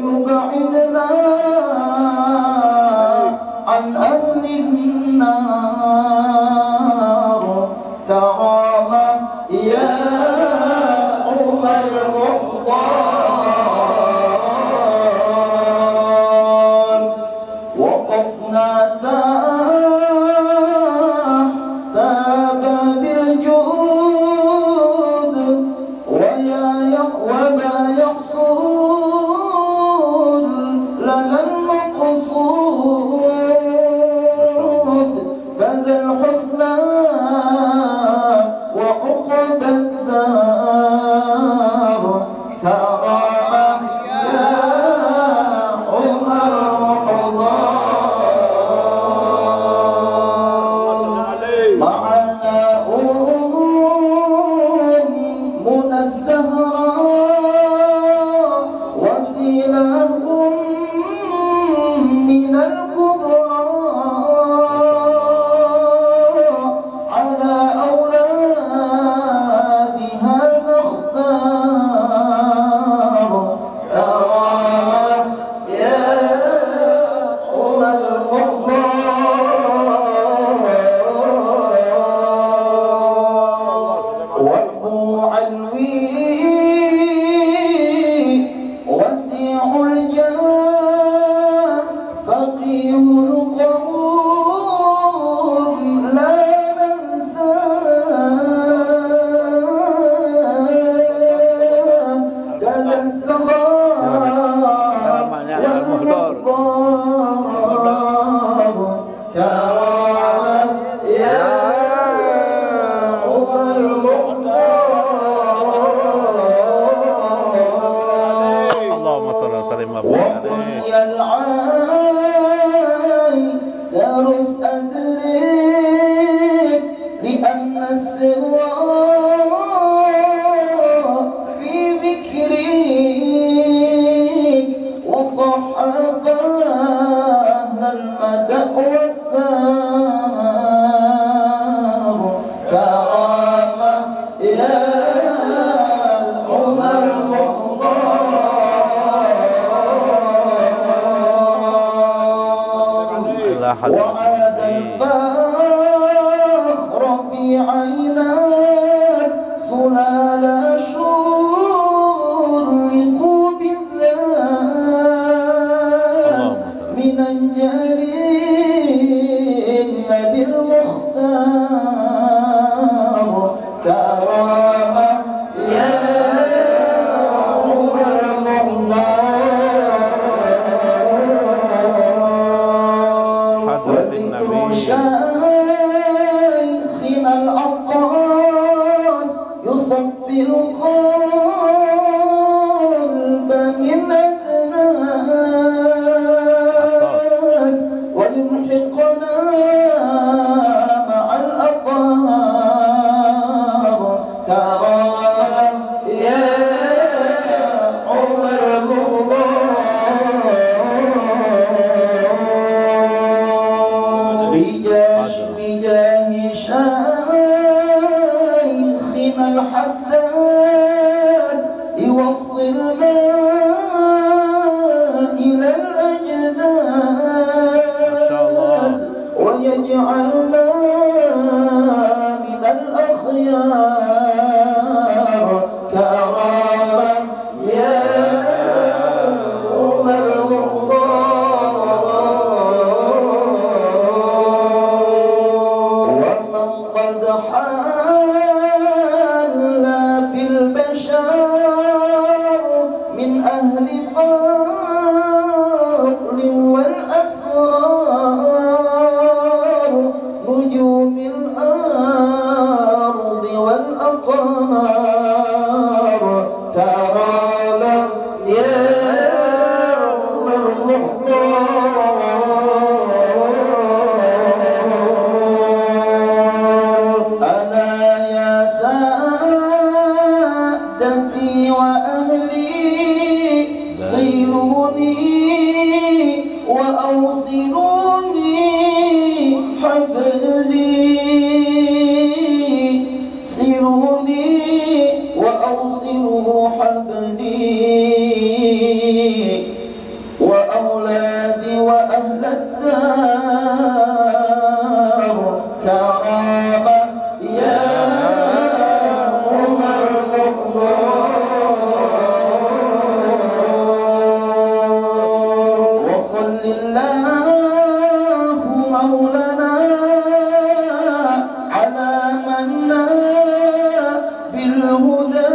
ويبعدنا عن أهل النار كرامة يا عمر مختار. وقفنا تحت باب الجود وما يحصل لنا المقصود فذا الحسنى وعقبى الدار كرامة يا عمر مختار. معنا منى الزهراء وسيلهم من الكبرى على أولادها نختار كرامة يا عمر مختار. وأبو علوي وسيع الجاه فقيه القوم لا ننساه كذا السخاء والمختار كرامة يا عمر مختار. اللهم صل وسلم وبارك عليه. يا العاي درس أدرك لأن السر في ذكرك وصحف أهل المدح والثار كرامة يا عمر مختار. وعاد الفخر في عيناك سلال شرقوا بالذات من الجرين بالمختار كرامة يا عمر مختار. حضرة النبي شيخنا العقاص يصفي القلب من أدناس ويمحقنا مع الأطهار كرامة يا عمر مختار. بجاه شيخنا الحداد يوصلنا إلى الأجداد ويجعلنا من الأخيار كرامة يا عمر مختار. ومن قد حال في البشر من أهل فضل والأسرار نجوم الأرض والأقمار كرامة يا عمر مختار. ألا يا سادتي وأهلي صلوني وأوصلوني حبلي صلوني وأوصله حبلي وأهل الدار كرامة يا عمر وصل الله مولانا على من بالهدى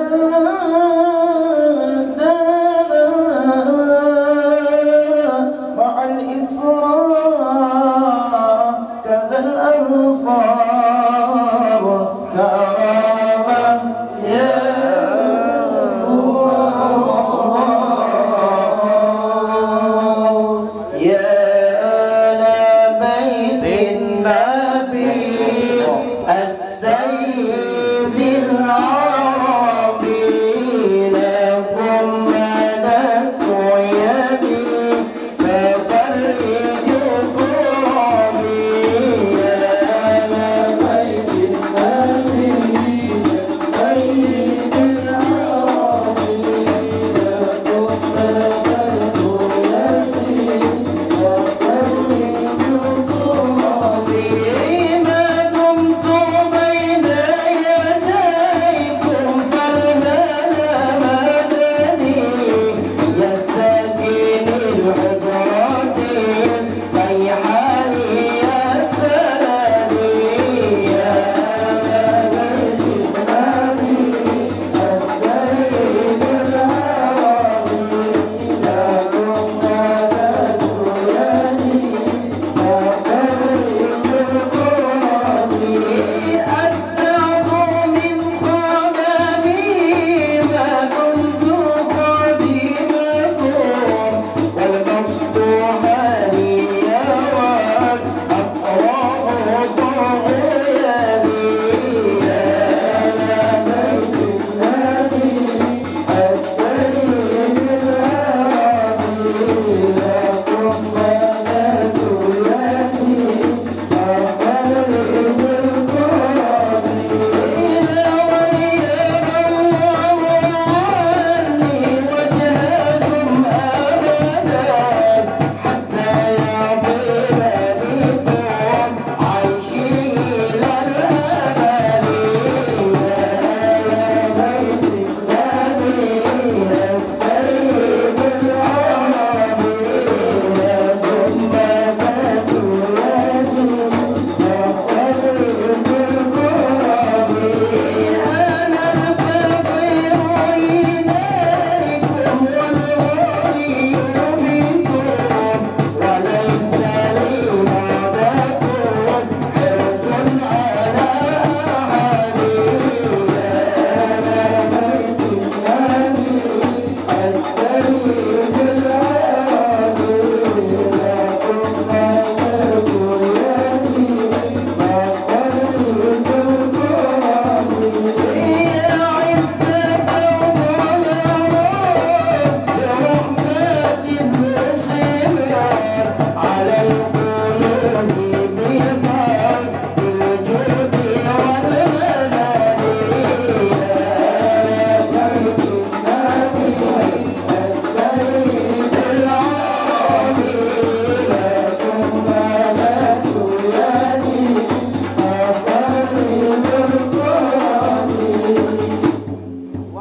مع الإطراء كذا الأنصار كرامة يا يا آل بيت النبي السيد العربي لكم مددت يدي ففرجوا كرامي يا آل بيت النبي السيد العربي لكم مددت يدي ففرجوا كرامي ما دمت بين يديكم فالمال مدني يا ساكن الحجرات ريحاني يا سلامي يا آل بيت النبي السيد العربي لكم مددت يدي ففرجوا كرامي أسعد من خدمي ما كنت خديمكم والمفتوح لي يراد أقرأ طغياني يا آل بيت النبي السيد العربي لكم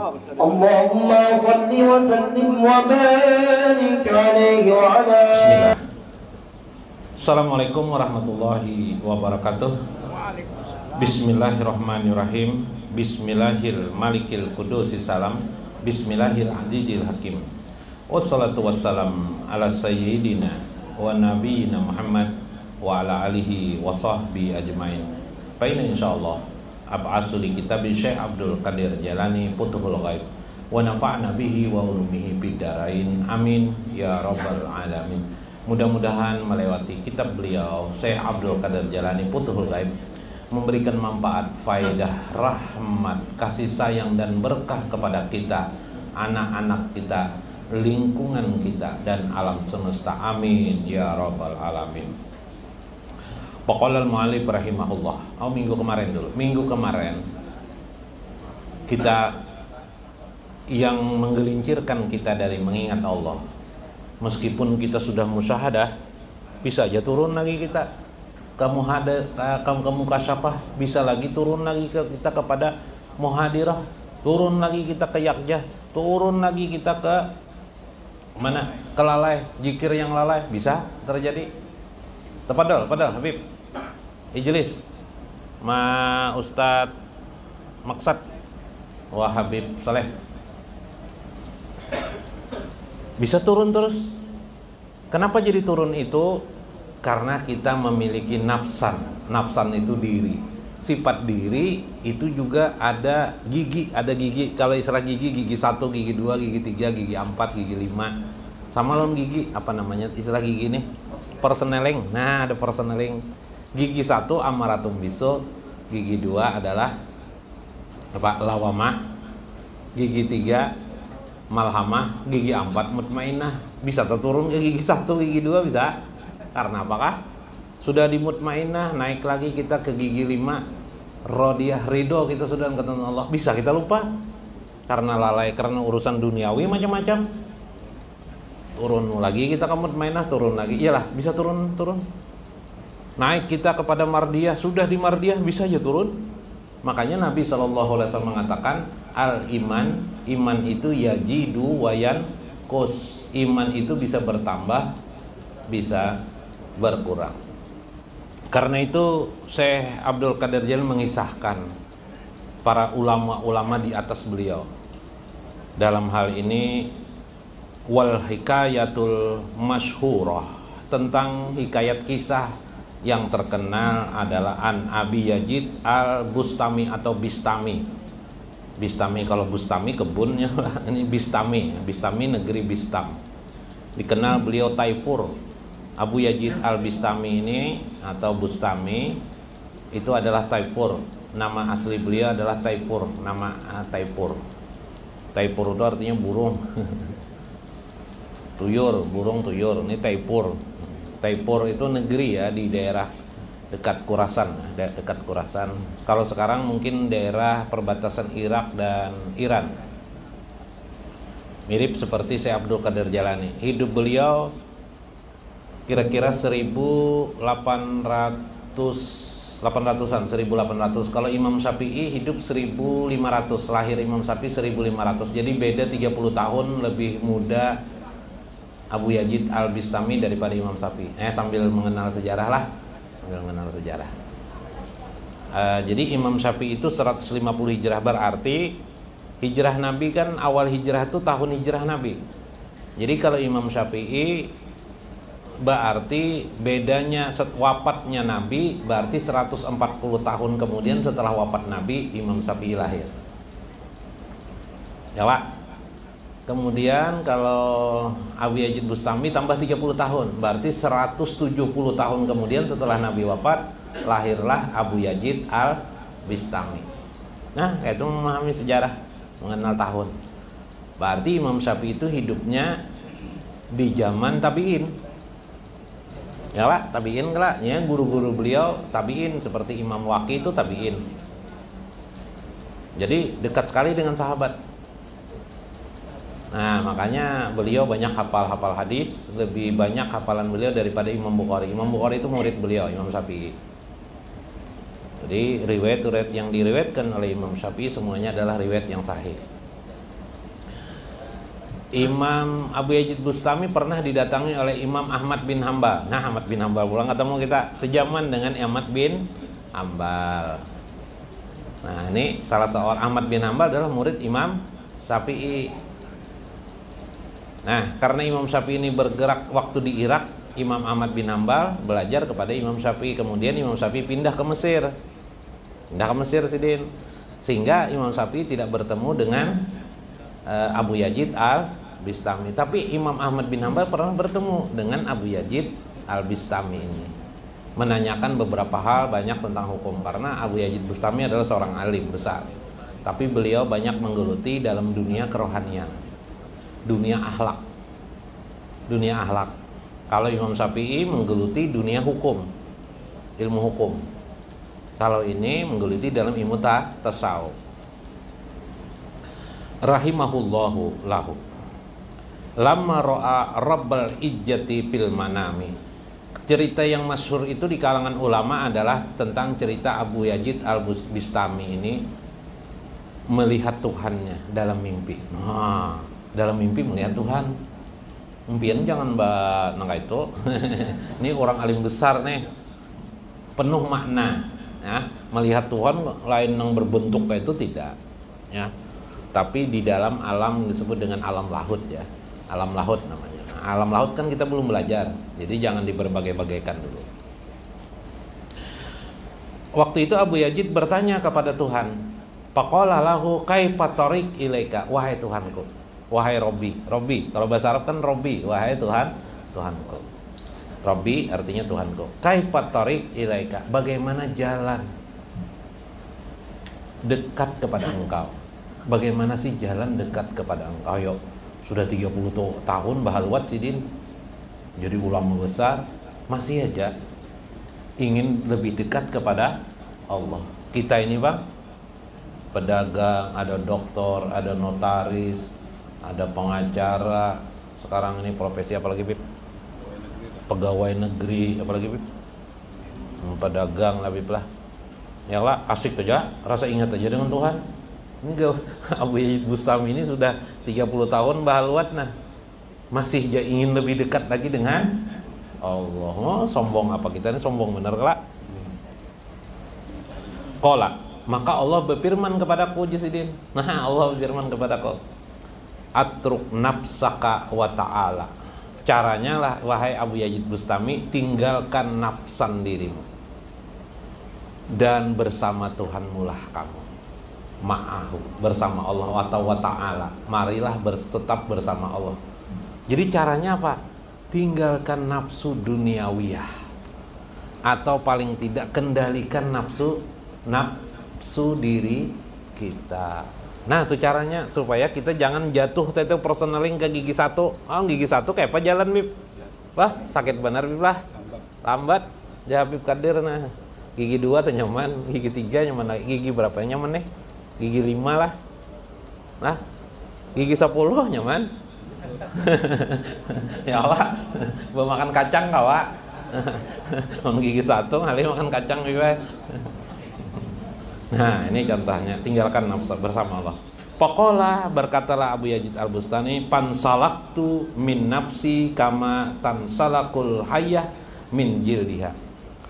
مددت يدي اللهم صل وسلم وبارك عليه وعلى Assalamualaikum warahmatullahi wabarakatuh. Bismillahirrahmanirrahim. Bismillahil malikil kudusi salam. Bismillahil azizil hakim. Wassalatu wassalam ala sayyidina wa nabiyina Muhammad wa ala alihi wa sahbihi ajmain. Baina insyaallah ab'asu li kitabi Syekh Abdul Qadir Jalani Futuhul Ghaib wa nafa'na bihi wa ulumihi bid-darain. Amin ya rabbal alamin. Mudah-mudahan melewati kitab beliau Syekh Abdul Qadir Jalani Futuhul Ghaib memberikan manfaat, faedah, rahmat, kasih sayang dan berkah kepada kita, anak-anak kita, lingkungan kita dan alam semesta. Amin ya rabbal alamin. Paqalal mu'allif rahimahullah. Minggu kemarin kita yang menggelincirkan kita dari mengingat Allah, meskipun kita sudah musyahadah bisa aja turun lagi kita ke mukasyafah, bisa lagi turun lagi kita kepada muhadirah, turun lagi kita ke yakjah, turun lagi kita ke mana? Ke lalai, zikir yang lalai, bisa terjadi. Tafadhol Habib. Ijlis. Ma Ustadz Maksad wa Habib Saleh. Bisa turun terus. Kenapa jadi turun itu? Karena kita memiliki nafsan. Nafsan itu diri. Sifat diri itu juga ada gigi. Kalau istilah gigi 1, gigi 2, gigi 3, gigi 4, gigi 5. Sama loh gigi, apa namanya istilah gigi nih? Persneling. Nah, ada persneling. Gigi 1 amaratum bisu, gigi 2 adalah apa? Lawamah. Gigi 3 malhamah, gigi 4 mutmainah. Bisa turun ke gigi 1, gigi 2 bisa. Karena apakah? Sudah di mutmainah, naik lagi kita ke gigi 5, rodiyah, ridho, kita sudah ketemu Allah. Bisa kita lupa karena lalai, karena urusan duniawi macam-macam. Turun lagi kita ke mutmainah, turun lagi. Iyalah, bisa turun. Naik kita kepada mardiyah, sudah di mardiyah bisa aja turun. Makanya Nabi SAW mengatakan iman itu yajidu wayan kus. Iman itu bisa bertambah, bisa berkurang. Karena itu Syekh Abdul Qadir Jalil mengisahkan para ulama-ulama di atas beliau. Dalam hal ini wal hikayatul masyhurah, tentang hikayat kisah yang terkenal adalah an Abi Yazid al-Bustami atau Bistami. Bistami, kalau Bustami kebunnya lah. Ini Bistami negeri Bistam. Dikenal beliau Taifur. Abu Yazid al-Bistami ini atau Bustami itu adalah Taifur. Nama asli beliau adalah Taifur. Nama Taifur. Taifur itu artinya burung. Burung tuyur. Ini Taifur. Taifur itu negeri ya, di daerah dekat Khurasan. Kalau sekarang mungkin daerah perbatasan Irak dan Iran. Mirip seperti Syekh Abdul Qadir Jalani. Hidup beliau kira-kira 1800-an, 1800. Kalau Imam Syafi'i hidup 1500, lahir Imam Syafi'i 1500. Jadi beda 30 tahun lebih muda Abu Yazid al-Bistami daripada Imam Syafi'i. Sambil mengenal sejarah lah. Jadi Imam Syafi'i itu 150 hijrah, berarti hijrah Nabi kan, awal hijrah itu tahun hijrah Nabi. Jadi kalau Imam Syafi'i berarti bedanya wafatnya Nabi berarti 140 tahun kemudian setelah wafat Nabi Imam Syafi'i lahir. Ya Pak. Kemudian kalau Abu Yazid Bustami tambah 30 tahun, berarti 170 tahun kemudian setelah Nabi wafat lahirlah Abu Yazid al-Bistami. Nah, itu memahami sejarah, mengenal tahun. Berarti Imam Syafi'i itu hidupnya di zaman tabi'in. Ya Pak, tabi'in lah, ya, guru-guru beliau tabi'in, seperti Imam Waqi itu tabi'in. Jadi dekat sekali dengan sahabat. Nah, makanya beliau banyak hafal hadis, lebih banyak hafalan beliau daripada Imam Bukhari. Imam Bukhari itu murid beliau, Imam Syafi'i. Jadi riwayat yang diriwayatkan oleh Imam Syafi'i semuanya adalah riwayat yang sahih. Imam Abu Yazid Bustami pernah didatangi oleh Imam Ahmad bin Hambal. Nah, Ahmad bin Hambal pulang ketemu kita, sejaman dengan Ahmad bin Hambal. Nah, ini salah seorang, Ahmad bin Hambal adalah murid Imam Syafi'i. Nah, karena Imam Syafi'i ini bergerak waktu di Irak, Imam Ahmad bin Hambal belajar kepada Imam Syafi'i. Kemudian Imam Syafi'i pindah ke Mesir. Sidin. Sehingga Imam Syafi'i tidak bertemu dengan Abu Yazid al-Bistami. Tapi Imam Ahmad bin Hambal pernah bertemu dengan Abu Yazid al-Bistami ini. Menanyakan beberapa hal banyak tentang hukum. Karena Abu Yazid Bustami adalah seorang alim besar. Tapi beliau banyak menggeluti dalam dunia kerohanian, dunia akhlak. Kalau Imam Syafi'i menggeluti dunia hukum, ilmu hukum. Kalau ini menggeluti dalam ilmu tasawuf. Rahimahullahu lahu. Lamma ra'a rabbal ijjati fil manami. Cerita yang masyhur itu di kalangan ulama adalah tentang cerita Abu Yazid Al-Bistami ini melihat Tuhannya dalam mimpi. Nah, dalam mimpi melihat Tuhan. Mimpian jangan mbak nangka itu. Ini orang alim besar nih, penuh makna. Ya, melihat Tuhan lain yang berbentuk kayak itu tidak. Ya, tapi di dalam alam disebut dengan alam lahud ya, alam lahud namanya. Nah, alam lahud kan kita belum belajar, jadi jangan diberbagai-bagaikan dulu. Waktu itu Abu Yazid bertanya kepada Tuhan, faqala lahu kaifa tariq ilaika, wahai Tuhanku, wahai Robbi. Robbi kalau bahasa Arab kan Robbi, wahai Tuhan, Tuhanku. Robbi artinya Tuhanku. Kaifa tariq ilaika, bagaimana jalan dekat kepada engkau? Bagaimana sih jalan dekat kepada engkau? Yo, sudah 30 tahun bahaluat sidin jadi ulama besar, masih aja ingin lebih dekat kepada Allah. Kita ini bang, pedagang, ada dokter, ada notaris, ada pengacara. Sekarang ini profesi apa lagi Bib? Pegawai negeri, apa lagi Bib? Pedagang lah Bib lah. Ya lah, asik aja, rasa ingat aja dengan Tuhan. Enggak, Abu Yazid Bustami ini sudah 30 tahun bahaluat nah, masih ingin lebih dekat lagi dengan Allah. Oh, sombong apa kita ini, sombong bener kelak. Qala, maka Allah berfirman kepadaku Jisidin. Nah, Allah berfirman kepadaku, atruk nafsaka wa ta'ala. Caranya lah wahai Abu Yazid Bustami, tinggalkan nafsan dirimu dan bersama Tuhanmu lah kamu. Ma'ahu, bersama Allah atau wa ta'ala. Marilah tetap bersama Allah. Jadi caranya apa? Tinggalkan nafsu duniawiyah, atau paling tidak kendalikan nafsu diri kita. Nah itu caranya supaya kita jangan jatuh itu personaling ke gigi satu. Oh gigi satu kayak apa jalan Bib? Wah sakit benar Bib lah, lambat ya Bib Kadir. Nah gigi 2 tuh nyaman, gigi 3 nyaman, gigi berapa yang nyaman nih? Gigi 5 lah. Nah gigi 10 nyaman. Ya Allah, bawa makan kacang kawa. Gigi 1 kali makan kacang juga. Nah ini contohnya, tinggalkan nafsu bersama Allah. Pokoklah berkatalah Abu Yazid Al-Bustami, pansalaktu min nafsi kama tansalakul hayyah min jildiha.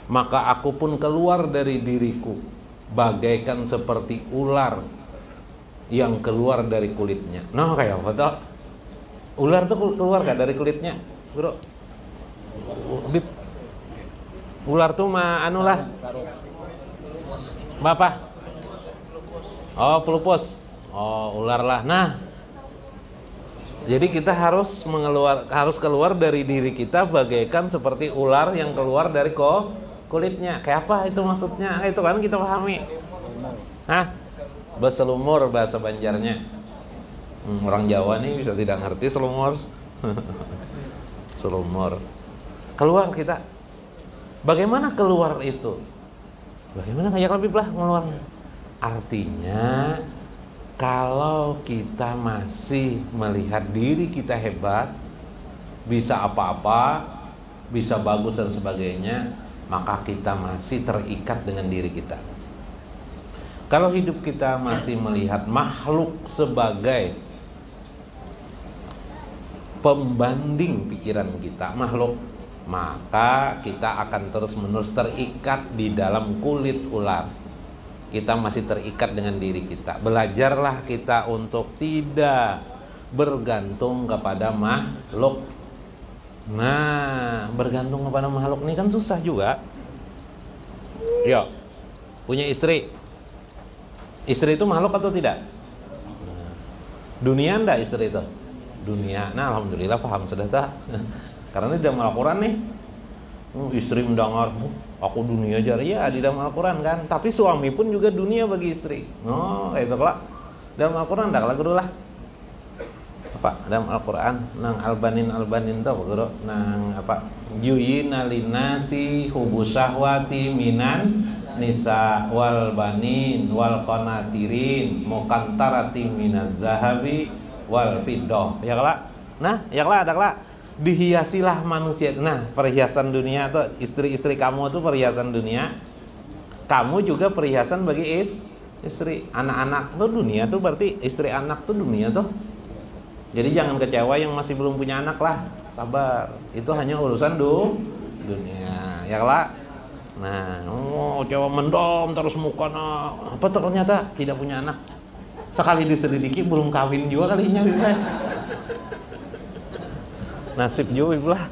Maka aku pun keluar dari diriku bagaikan seperti ular yang keluar dari kulitnya. Nah kayak apa tuh? Ular tuh keluar gak dari kulitnya, bro? Bib. Ular tuh mah anu lah. Bapak? Oh, pulpus. Oh, ular lah. Nah, jadi kita harus keluar dari diri kita bagaikan seperti ular yang keluar dari kulitnya. Kayak apa itu maksudnya? Itu kan kita pahami. Hah? Berselumur bahasa Banjarnya. Orang Jawa nih bisa tidak ngerti selumur. Selumur. Keluar kita. Bagaimana keluar itu? Bagaimana kayak lebih lah keluarnya? Artinya kalau kita masih melihat diri kita hebat, bisa apa-apa, bisa bagus dan sebagainya, maka kita masih terikat dengan diri kita. Kalau hidup kita masih melihat makhluk sebagai pembanding pikiran kita, makhluk, maka kita akan terus-menerus terikat di dalam kulit ular. Kita masih terikat dengan diri kita. Belajarlah kita untuk tidak bergantung kepada makhluk. Nah, bergantung kepada makhluk ini kan susah juga. Yo, punya istri. Istri itu makhluk atau tidak? Nah, dunia enggak istri itu? Dunia. Nah, alhamdulillah paham sudah tak? Karena di dalam Al-Quran nih, istri mendengar, aku dunia aja, ya di dalam Al-Quran kan. Tapi suami pun juga dunia bagi istri. Oh, kayak itu lah. Dalam Al-Quran dah kalau lah. Apa? Dalam Al-Quran nang albanin tuh guru nang apa? Juyina linasi hubus syahwati minan nisa wal banin wal qanatirin muqantarati minaz zahabi wal fiddah. Ya kelak. Nah, ya kelak ada kelak. dihiasilah manusia. Nah, perhiasan dunia tuh, istri-istri kamu tuh perhiasan dunia. Kamu juga perhiasan bagi istri. Anak-anak tuh dunia tuh, berarti istri anak tuh dunia tuh. Jadi jangan kecewa yang masih belum punya anak lah. Sabar. Itu hanya urusan dunia. Ya lah. Nah, coba mendom terus muka apa ternyata tidak punya anak. Sekali diselidiki belum kawin juga kalinya. Nasib juga lah.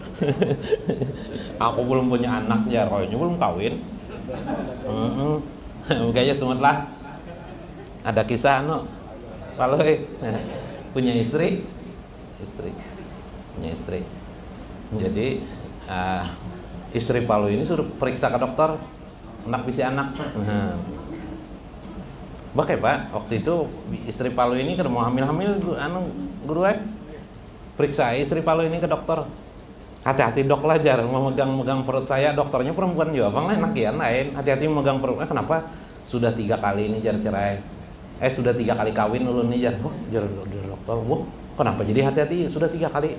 Aku belum punya anak ya, kayaknya belum kawin. Kayaknya semut lah. Ada kisah kalau punya istri punya istri. Jadi istri Palu ini suruh periksa ke dokter anak. Baik Pak, waktu itu istri Palu ini kan mau hamil guru periksa istri Palu ini ke dokter. Hati-hati dok lah, jar memegang perut saya. Dokternya perempuan juga, bang enak ya lain. Hati-hati memegang perut. Kenapa? Sudah 3 kali ini jar cerai. Sudah 3 kali kawin dulu nih jar. Jar dokter. Kenapa? Jadi hati-hati. Sudah 3 kali.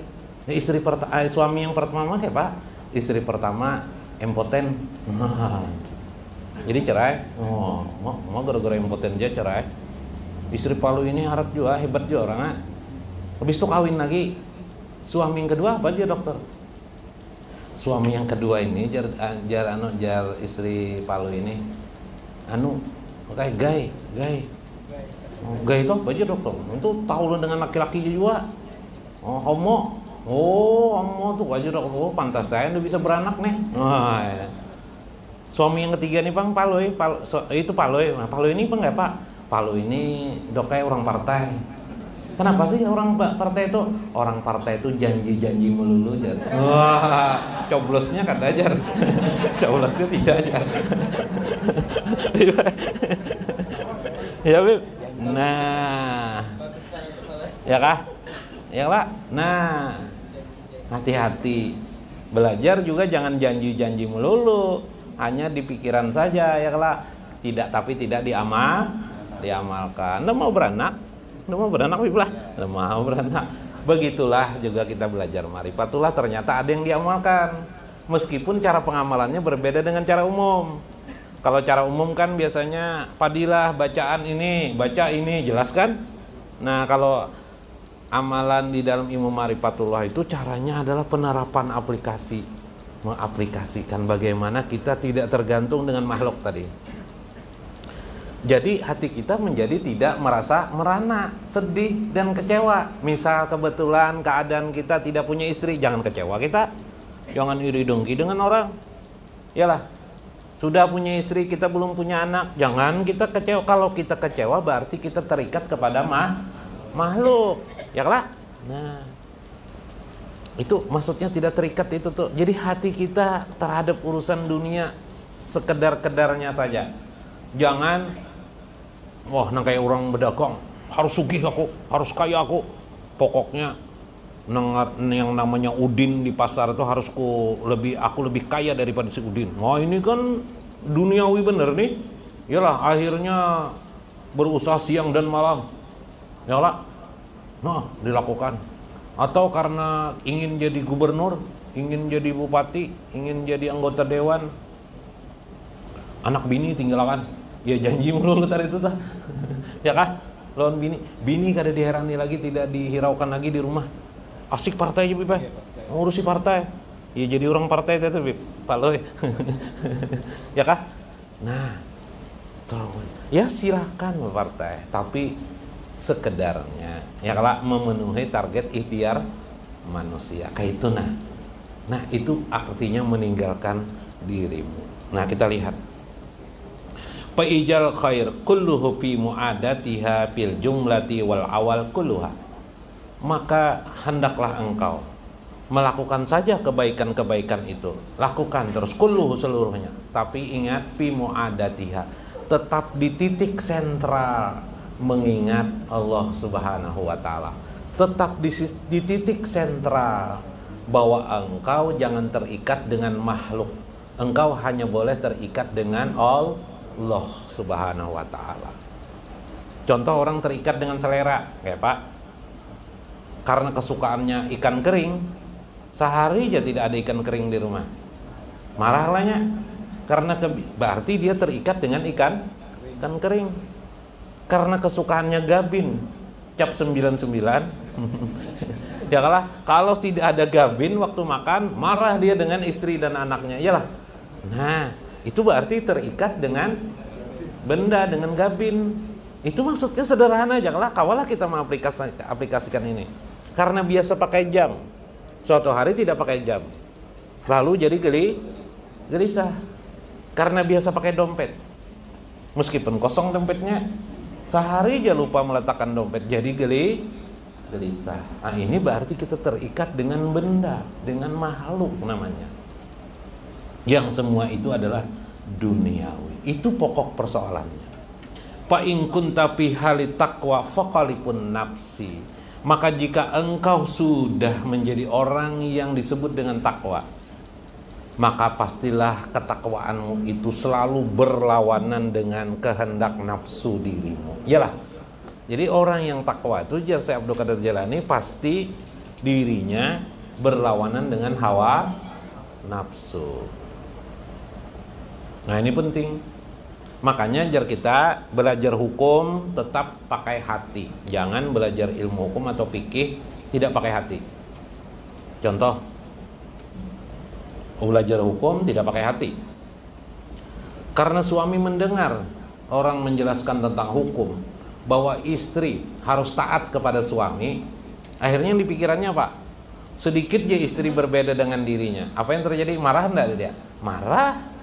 Suami yang pertama kayak Pak. Istri pertama impoten. Jadi cerai. Mau gara-gara impoten aja cerai. Istri Palu ini harap juga hebat juga orangnya. Habis itu kawin lagi. Suami yang kedua apa aja dokter? Suami yang kedua ini jar istri Palu ini kayak gay. Gay itu apa aja dokter? Itu tahu dengan laki-laki juga. Homo tuh aja dokter. Pantas saya udah bisa beranak nih. Ya. Suami yang ketiga nih bang Palu. Nah, Palu ini bang nggak Pak? Palu ini dok kayak orang partai. Kenapa sih orang partai itu? Orang partai itu janji-janji melulu jar. Wah, coblosnya kata jar. Coblosnya tidak jar. Ya, Bib. Nah. Ya kah? Ya lah. Nah. Hati-hati. Belajar juga jangan janji-janji melulu. Hanya di pikiran saja ya kah? Tapi tidak diamalkan. Anda mau beranak? Mau beranak Biblah, mau beranak. Begitulah juga kita belajar marifatulah, ternyata ada yang diamalkan. Meskipun cara pengamalannya berbeda dengan cara umum. Kalau cara umum kan biasanya padilah bacaan ini, baca ini, jelas kan? Nah, kalau amalan di dalam ilmu marifatullah itu caranya adalah penerapan aplikasi. Mengaplikasikan bagaimana kita tidak tergantung dengan makhluk tadi. Jadi hati kita menjadi tidak merasa merana, sedih dan kecewa. Misal kebetulan keadaan kita tidak punya istri, jangan kecewa kita. Jangan iri dengki dengan orang. Yalah, sudah punya istri kita belum punya anak, jangan kita kecewa. Kalau kita kecewa berarti kita terikat kepada makhluk. Ya lah. Nah, itu maksudnya tidak terikat itu tuh. Jadi hati kita terhadap urusan dunia sekedar-kedarnya saja. Jangan kayak orang berdagang, harus sugih aku, harus kaya aku. Pokoknya yang namanya Udin di pasar itu harus aku lebih kaya daripada si Udin. Wah, ini kan duniawi bener nih. Yalah, akhirnya berusaha siang dan malam. Yalah. Nah, dilakukan. Atau karena ingin jadi gubernur, ingin jadi bupati, ingin jadi anggota dewan. Anak bini tinggalkan. Ya janji mulu tadi itu tuh. Ya kah? Lawan bini kada diherani lagi, tidak dihiraukan lagi di rumah. Asik partai aja Bib. Ngurusi partai. Ya jadi orang partai itu Bib. Paloy. Ya kah? Nah, tolong. Ya silakan berpartai, tapi sekedarnya. Ya kalau memenuhi target ikhtiar manusia. Kayak itu nah. Nah, itu artinya meninggalkan dirimu. Nah, kita lihat. Fa'ijal khair kulluhu fi mu'adatiha fil jumlati wal awal kulluha. Maka hendaklah engkau melakukan saja kebaikan-kebaikan itu. Lakukan terus kulluhu seluruhnya. Tapi ingat fi mu'adatiha, tetap di titik sentral mengingat Allah Subhanahu wa taala. Tetap di titik sentral bahwa engkau jangan terikat dengan makhluk. Engkau hanya boleh terikat dengan Allah Subhanahu wa taala. Contoh orang terikat dengan selera, kayak Pak. Karena kesukaannya ikan kering, Sehari aja tidak ada ikan kering di rumah. Marah lahnya. Karena berarti dia terikat dengan ikan kering. Karena kesukaannya Gabin, cap 99. Ya kalau tidak ada Gabin waktu makan, marah dia dengan istri dan anaknya. Iyalah. Nah, itu berarti terikat dengan benda, dengan Gabin. Itu maksudnya sederhana aja. Kawalah kita aplikasikan ini. Karena biasa pakai jam, suatu hari tidak pakai jam, lalu jadi gelisah. Karena biasa pakai dompet, meskipun kosong dompetnya, sehari aja lupa meletakkan dompet, jadi gelisah. Nah, ini berarti kita terikat dengan benda, dengan makhluk namanya. Yang semua itu adalah duniawi. Itu pokok persoalannya. Fa in kunta fi hali taqwa faqalipun nafsi. Maka jika engkau sudah menjadi orang yang disebut dengan takwa, maka pastilah ketakwaanmu itu selalu berlawanan dengan kehendak nafsu dirimu. Iyalah. Jadi orang yang takwa itu, jar Syekh Abdul Qadir Jailani, pasti dirinya berlawanan dengan hawa nafsu. Nah, ini penting. Makanya jar kita belajar hukum tetap pakai hati. Jangan belajar ilmu hukum atau fikih tidak pakai hati. Contoh, belajar hukum tidak pakai hati. Karena suami mendengar orang menjelaskan tentang hukum, bahwa istri harus taat kepada suami, akhirnya di pikirannya Pak, sedikit aja istri berbeda dengan dirinya, apa yang terjadi? Marah enggak dia? Marah.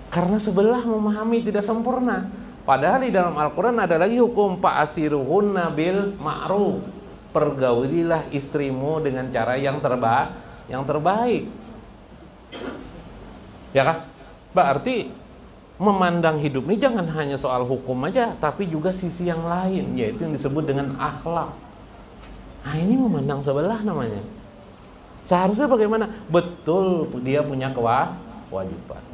Karena sebelah memahami tidak sempurna. Padahal di dalam Al-Quran ada lagi hukum fa'asiruhunna bil ma'ruf. Pergaulilah istrimu dengan cara yang terbaik. Ya kan? Berarti memandang hidup ini jangan hanya soal hukum aja, tapi juga sisi yang lain, yaitu yang disebut dengan akhlak. Nah, ini memandang sebelah namanya. Seharusnya bagaimana? Betul, dia punya kewajiban.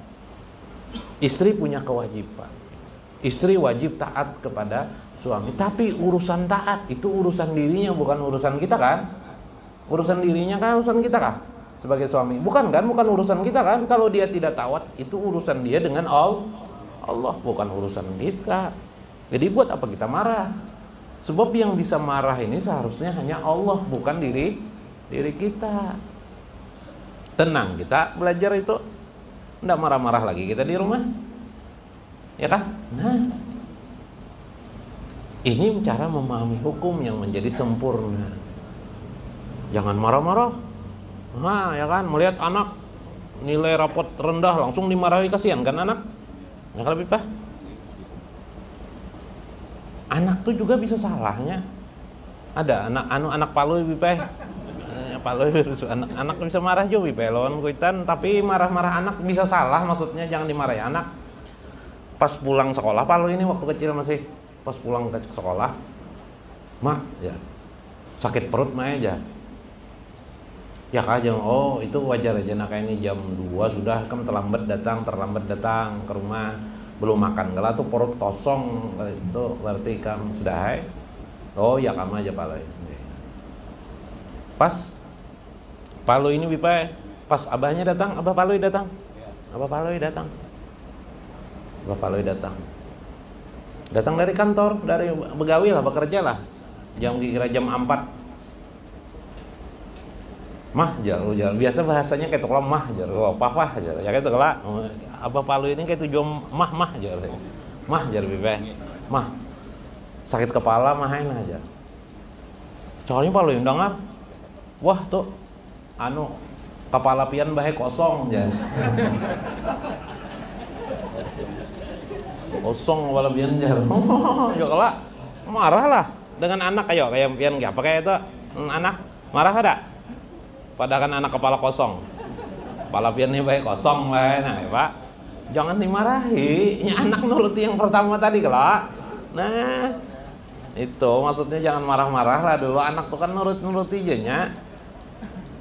Istri punya kewajiban. Istri wajib taat kepada suami. Tapi urusan taat itu urusan dirinya, bukan urusan kita kan? Urusan dirinya kan urusan kita kah? Sebagai suami. Bukan kan? Bukan urusan kita kan? Kalau dia tidak taat, itu urusan dia dengan Allah, bukan urusan kita. Jadi buat apa kita marah? Sebab yang bisa marah ini seharusnya hanya Allah, bukan diri kita. Tenang, kita belajar itu. Nggak marah-marah lagi kita di rumah, ya kan? Nah, ini cara memahami hukum yang menjadi sempurna. Jangan marah-marah. Nah, ya kan, melihat anak nilai rapot rendah langsung dimarahi, kasihan kan anak? Ya kan, lebih Pak? Anak tuh juga bisa salahnya. Ada anak palu lebih Pak. Anak bisa marah juga pelon kuitan, tapi marah-marah anak bisa salah, maksudnya jangan dimarahi anak. Pas pulang sekolah, Palu ini waktu kecil masih, pas pulang ke sekolah, "Mak, ya sakit perut mah aja." Ya kajang, oh itu wajar aja, nak ini jam 2 sudah kan terlambat datang ke rumah, belum makan, kalau tuh perut kosong, itu berarti kamu sudah hai. Oh ya kamu aja Palu. Pas Palu ini Bipai, pas abahnya datang, Abah Palu datang. Datang dari kantor, dari begawi lah, bekerja lah. Kira jam 4. Mah, jalan. Biasa bahasanya kayak tukang mah, jalan. Pafah, jalan. Ya kayak itu lah. Abah Palu ini kayak tujuan mah, jalan. Mah, jalan Bipai. Mah, sakit kepala mahain aja. Soalnya Palu yang dengar, wah tuh, kepala pian bahe kosong jan. Kosong kepala pian jar. Yo kala marah lah dengan anak kayak pian apa kayak itu anak marah ada. Padahal kan anak kepala kosong. Kepala pian ini bahe kosong bae nah, ya, Pak. Jangan dimarahi. Ini anak nuruti yang pertama tadi kala. Nah, itu maksudnya jangan marah-marah lah dulu, anak tuh kan nuruti aja nya.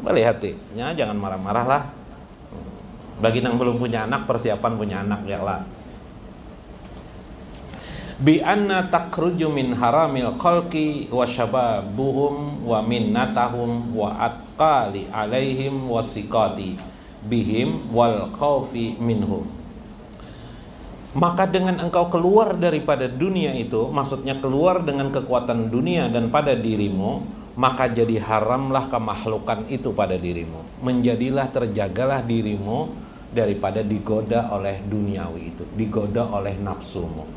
Balik hatinya, jangan marah-marah lah. Bagi yang belum punya anak, persiapan punya anak ya lah. bi anna takhruju min haramil khalqi wa syababuhum wa minnatahum wa atqali alaihim wasiqati bihim wal khaufi minhum. Maka dengan engkau keluar daripada dunia itu, maksudnya keluar dengan kekuatan dunia dan pada dirimu, maka jadi haramlah kemakhlukan itu pada dirimu. Menjadilah terjagalah dirimu daripada digoda oleh duniawi itu, digoda oleh nafsumu,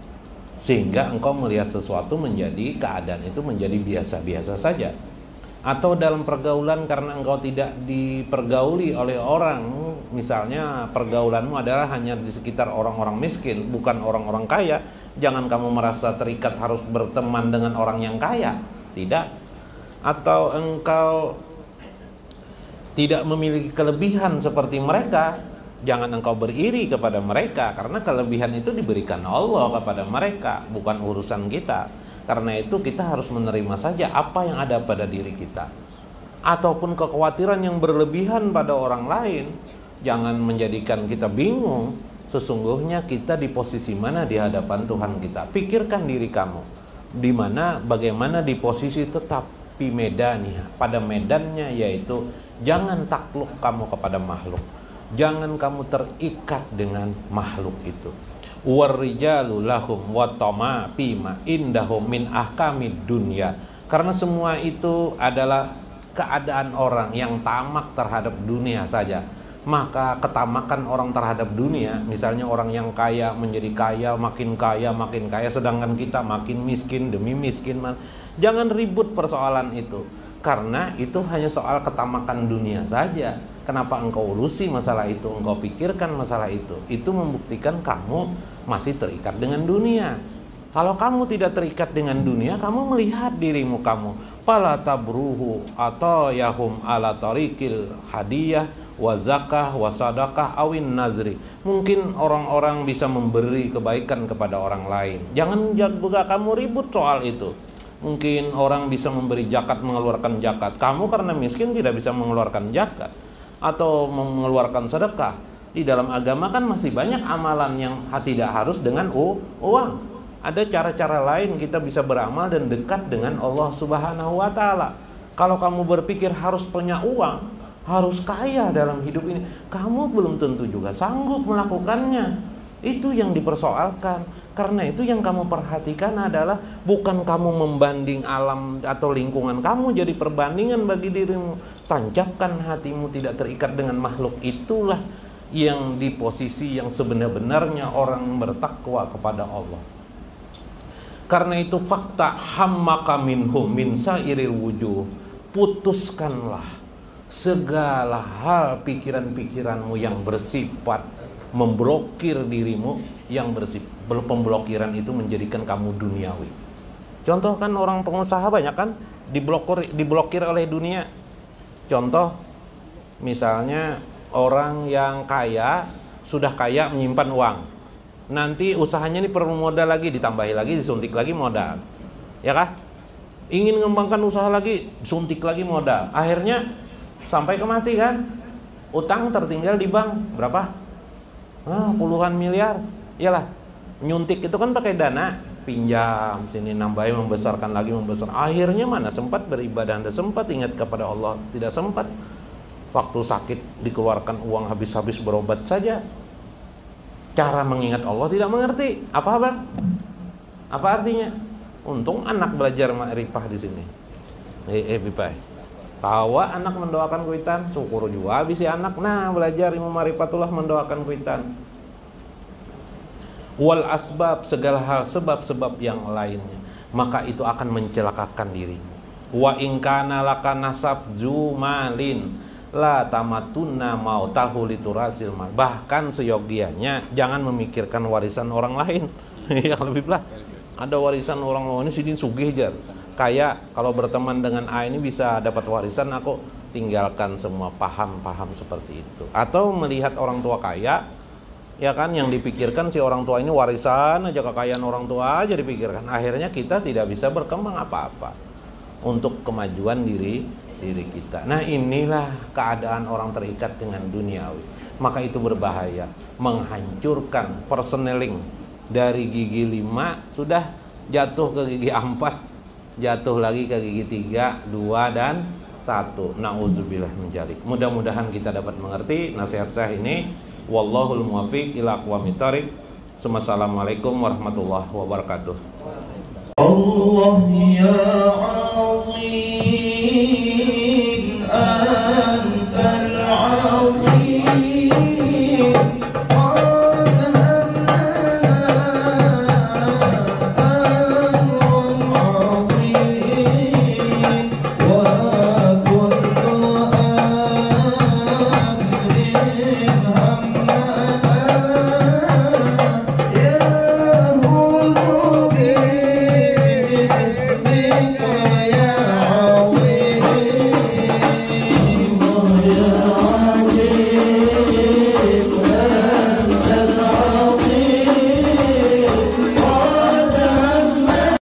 sehingga engkau melihat sesuatu menjadi keadaan itu menjadi biasa-biasa saja. Atau dalam pergaulan karena engkau tidak dipergauli oleh orang, misalnya pergaulanmu adalah hanya di sekitar orang-orang miskin, bukan orang-orang kaya, jangan kamu merasa terikat harus berteman dengan orang yang kaya, tidak. Atau engkau tidak memiliki kelebihan seperti mereka, jangan engkau beriri kepada mereka, karena kelebihan itu diberikan Allah kepada mereka, bukan urusan kita. Karena itu kita harus menerima saja apa yang ada pada diri kita. Ataupun kekhawatiran yang berlebihan pada orang lain, jangan menjadikan kita bingung. Sesungguhnya kita di posisi mana di hadapan Tuhan kita. Pikirkan diri kamu, di mana, bagaimana di posisi tetap di medannya, pada medannya, yaitu jangan takluk kamu kepada makhluk. Jangan kamu terikat dengan makhluk itu. Warrijalu lahum watama pima indahum min ahkamid dunya. Karena semua itu adalah keadaan orang yang tamak terhadap dunia saja. Maka ketamakan orang terhadap dunia, misalnya orang yang kaya menjadi kaya, makin kaya, sedangkan kita makin miskin demi miskin. Jangan ribut persoalan itu, karena itu hanya soal ketamakan dunia saja. Kenapa engkau urusi masalah itu, engkau pikirkan masalah itu? Itu membuktikan kamu masih terikat dengan dunia. Kalau kamu tidak terikat dengan dunia, kamu melihat dirimu kamu. Fala tabruhu atau yahum ala tariqil hadiyah wa zakah wa sadaqah awin nazri. Mungkin orang-orang bisa memberi kebaikan kepada orang lain. Jangan juga kamu ribut soal itu. Mungkin orang bisa memberi zakat, mengeluarkan zakat. Kamu karena miskin tidak bisa mengeluarkan zakat atau mengeluarkan sedekah. Di dalam agama kan masih banyak amalan yang tidak harus dengan uang. Ada cara-cara lain kita bisa beramal dan dekat dengan Allah Subhanahu wa Ta'ala. Kalau kamu berpikir harus punya uang, harus kaya dalam hidup ini, kamu belum tentu juga sanggup melakukannya. Itu yang dipersoalkan. Karena itu yang kamu perhatikan adalah bukan kamu membanding alam atau lingkungan kamu jadi perbandingan bagi dirimu. Tancapkan hatimu tidak terikat dengan makhluk. Itulah yang di posisi yang sebenar-benarnya orang bertakwa kepada Allah. Karena itu fakta hammaka minhum min sairil wujuh. Putuskanlah segala hal pikiran-pikiranmu yang bersifat memblokir dirimu, yang bersifat pemblokiran itu menjadikan kamu duniawi. Contoh kan orang pengusaha banyak kan diblokir oleh dunia. Contoh misalnya orang yang kaya, sudah kaya menyimpan uang. Nanti usahanya ini perlu modal lagi, ditambahi lagi, disuntik lagi modal. Ya kah? Ingin mengembangkan usaha lagi, suntik lagi modal. Akhirnya sampai ke mati kan? Utang tertinggal di bank berapa? Puluhan miliar. Iyalah, nyuntik itu kan pakai dana, pinjam sini nambahin, membesarkan lagi, membesar. Akhirnya mana sempat beribadah, Anda sempat ingat kepada Allah, tidak sempat. Waktu sakit dikeluarkan uang habis-habis berobat saja. Cara mengingat Allah tidak mengerti. Apa bang? Apa artinya? Untung anak belajar ma'rifah di sini. Bipai. Tawa anak mendoakan kuitan, syukur juga habis si anak. Nah, belajar ilmu ma'rifatullah mendoakan kuitan. Wal asbab, segala hal sebab-sebab yang lainnya, maka itu akan mencelakakan dirimu. Wa in kana laka nasab jumalin la tamatunna mautahu liturasil mal. Bahkan seyogianya jangan memikirkan warisan orang lain. Ya lebih belah. Ada warisan orang lain, ini sidin sugih jar. Kayak kalau berteman dengan A ini bisa dapat warisan, aku tinggalkan semua paham-paham seperti itu. Atau melihat orang tua kaya, ya kan, yang dipikirkan si orang tua ini warisan aja, kekayaan orang tua aja dipikirkan. Akhirnya kita tidak bisa berkembang apa-apa untuk kemajuan diri kita. Nah, inilah keadaan orang terikat dengan duniawi. Maka itu berbahaya, menghancurkan personeling Dari gigi 5 sudah jatuh ke gigi 4, jatuh lagi ke gigi 3, 2 dan 1. Nauzubillah min dzalik. Mudah-mudahan kita dapat mengerti nasihat saya ini. Wallahul muwaffiq ila aqwamit thoriq. Assalamualaikum warahmatullahi wabarakatuh. Allah ya azim.